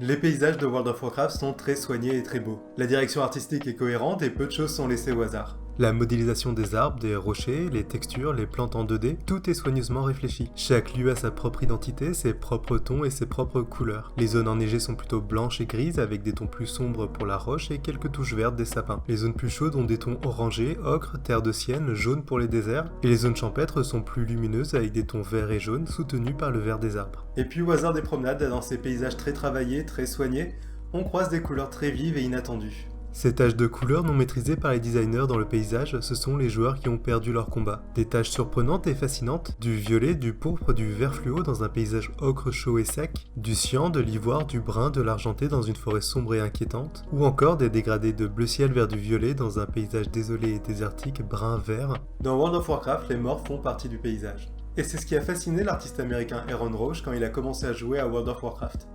Les paysages de World of Warcraft sont très soignés et très beaux. La direction artistique est cohérente et peu de choses sont laissées au hasard. La modélisation des arbres, des rochers, les textures, les plantes en 2D, tout est soigneusement réfléchi. Chaque lieu a sa propre identité, ses propres tons et ses propres couleurs. Les zones enneigées sont plutôt blanches et grises avec des tons plus sombres pour la roche et quelques touches vertes des sapins. Les zones plus chaudes ont des tons orangés, ocre, terre de sienne, jaune pour les déserts. Et les zones champêtres sont plus lumineuses avec des tons verts et jaunes soutenus par le vert des arbres. Et puis au hasard des promenades, dans ces paysages très travaillés, très soignés, on croise des couleurs très vives et inattendues. Ces taches de couleurs non maîtrisées par les designers dans le paysage, ce sont les joueurs qui ont perdu leur combat. Des taches surprenantes et fascinantes, du violet, du pourpre, du vert fluo dans un paysage ocre chaud et sec, du cyan, de l'ivoire, du brun, de l'argenté dans une forêt sombre et inquiétante, ou encore des dégradés de bleu ciel vers du violet dans un paysage désolé et désertique brun-vert. Dans World of Warcraft, les morts font partie du paysage. Et c'est ce qui a fasciné l'artiste américain Aaron Roche quand il a commencé à jouer à World of Warcraft.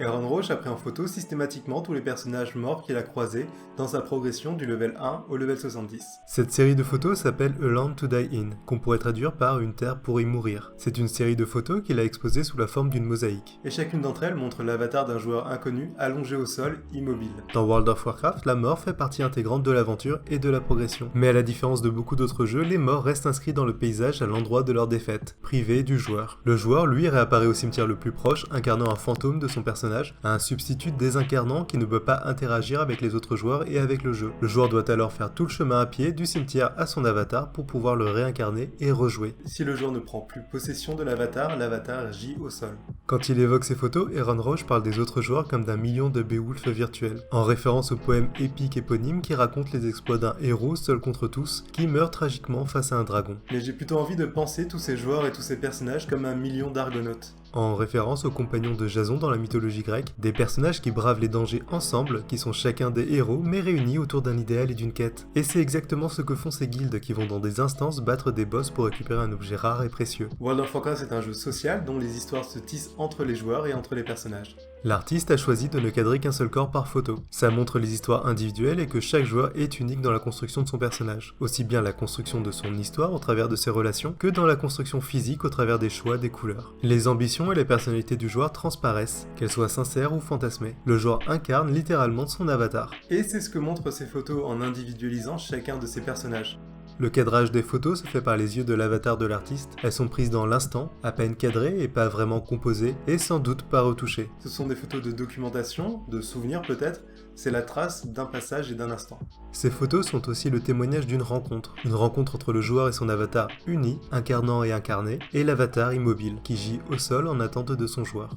Aaron Roche a pris en photo systématiquement tous les personnages morts qu'il a croisés dans sa progression du level 1 au level 70. Cette série de photos s'appelle A Land to Die In, qu'on pourrait traduire par Une terre pour y mourir. C'est une série de photos qu'il a exposées sous la forme d'une mosaïque. Et chacune d'entre elles montre l'avatar d'un joueur inconnu allongé au sol, immobile. Dans World of Warcraft, la mort fait partie intégrante de l'aventure et de la progression. Mais à la différence de beaucoup d'autres jeux, les morts restent inscrits dans le paysage à l'endroit de leur défaite, privés du joueur. Le joueur, lui, réapparaît au cimetière le plus proche, incarnant un fantôme de son personnage, à un substitut désincarnant qui ne peut pas interagir avec les autres joueurs et avec le jeu. Le joueur doit alors faire tout le chemin à pied du cimetière à son avatar pour pouvoir le réincarner et rejouer. Si le joueur ne prend plus possession de l'avatar gît au sol. Quand il évoque ces photos, Aaron Roche parle des autres joueurs comme d'un million de Beowulf virtuels, en référence au poème épique éponyme qui raconte les exploits d'un héros seul contre tous, qui meurt tragiquement face à un dragon. Mais j'ai plutôt envie de penser tous ces joueurs et tous ces personnages comme un million d'argonautes. En référence aux compagnons de Jason dans la mythologie grecque, des personnages qui bravent les dangers ensemble, qui sont chacun des héros, mais réunis autour d'un idéal et d'une quête. Et c'est exactement ce que font ces guildes qui vont dans des instances battre des boss pour récupérer un objet rare et précieux. World of Warcraft est un jeu social dont les histoires se tissent entre les joueurs et entre les personnages. L'artiste a choisi de ne cadrer qu'un seul corps par photo. Ça montre les histoires individuelles et que chaque joueur est unique dans la construction de son personnage. Aussi bien la construction de son histoire au travers de ses relations que dans la construction physique au travers des choix des couleurs. Les ambitions et les personnalités du joueur transparaissent, qu'elles soient sincères ou fantasmées. Le joueur incarne littéralement son avatar. Et c'est ce que montrent ces photos en individualisant chacun de ses personnages. Le cadrage des photos se fait par les yeux de l'avatar de l'artiste. Elles sont prises dans l'instant, à peine cadrées et pas vraiment composées, et sans doute pas retouchées. Ce sont des photos de documentation, de souvenirs peut-être, c'est la trace d'un passage et d'un instant. Ces photos sont aussi le témoignage d'une rencontre entre le joueur et son avatar uni, incarnant et incarné, et l'avatar immobile, qui gît au sol en attente de son joueur.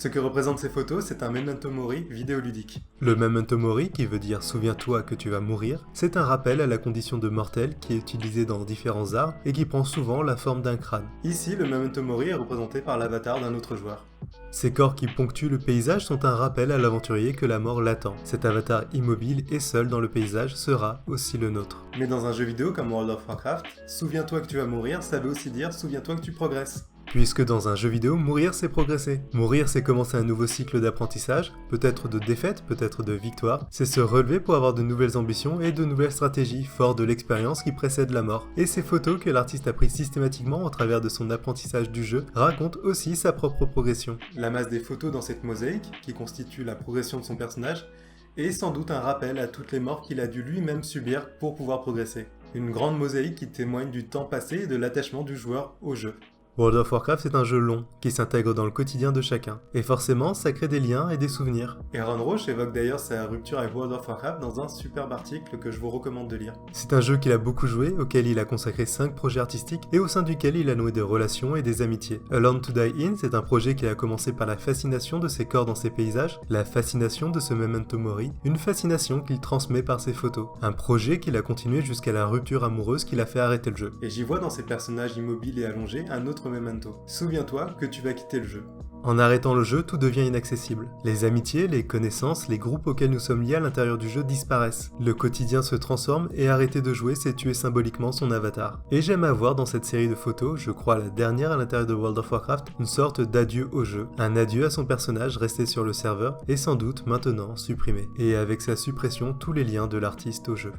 Ce que représentent ces photos, c'est un memento mori vidéoludique. Le memento mori, qui veut dire souviens-toi que tu vas mourir, c'est un rappel à la condition de mortel qui est utilisé dans différents arts et qui prend souvent la forme d'un crâne. Ici, le memento mori est représenté par l'avatar d'un autre joueur. Ces corps qui ponctuent le paysage sont un rappel à l'aventurier que la mort l'attend. Cet avatar immobile et seul dans le paysage sera aussi le nôtre. Mais dans un jeu vidéo comme World of Warcraft, souviens-toi que tu vas mourir, ça veut aussi dire souviens-toi que tu progresses. Puisque dans un jeu vidéo, mourir c'est progresser. Mourir c'est commencer un nouveau cycle d'apprentissage, peut-être de défaite, peut-être de victoire. C'est se relever pour avoir de nouvelles ambitions et de nouvelles stratégies, fort de l'expérience qui précède la mort. Et ces photos que l'artiste a prises systématiquement au travers de son apprentissage du jeu racontent aussi sa propre progression. La masse des photos dans cette mosaïque, qui constitue la progression de son personnage, est sans doute un rappel à toutes les morts qu'il a dû lui-même subir pour pouvoir progresser. Une grande mosaïque qui témoigne du temps passé et de l'attachement du joueur au jeu. World of Warcraft est un jeu long, qui s'intègre dans le quotidien de chacun, et forcément ça crée des liens et des souvenirs. Aaron Roche évoque d'ailleurs sa rupture avec World of Warcraft dans un superbe article que je vous recommande de lire. C'est un jeu qu'il a beaucoup joué, auquel il a consacré 5 projets artistiques, et au sein duquel il a noué des relations et des amitiés. A Land to Die In, c'est un projet qui a commencé par la fascination de ses corps dans ses paysages, la fascination de ce memento mori, une fascination qu'il transmet par ses photos. Un projet qu'il a continué jusqu'à la rupture amoureuse qui l'a fait arrêter le jeu. Et j'y vois dans ces personnages immobiles et allongés un autre memento. Souviens-toi que tu vas quitter le jeu. En arrêtant le jeu, tout devient inaccessible. Les amitiés, les connaissances, les groupes auxquels nous sommes liés à l'intérieur du jeu disparaissent. Le quotidien se transforme et arrêter de jouer, c'est tuer symboliquement son avatar. Et j'aime avoir dans cette série de photos, je crois la dernière à l'intérieur de World of Warcraft, une sorte d'adieu au jeu. Un adieu à son personnage resté sur le serveur et sans doute maintenant supprimé. Et avec sa suppression, tous les liens de l'artiste au jeu.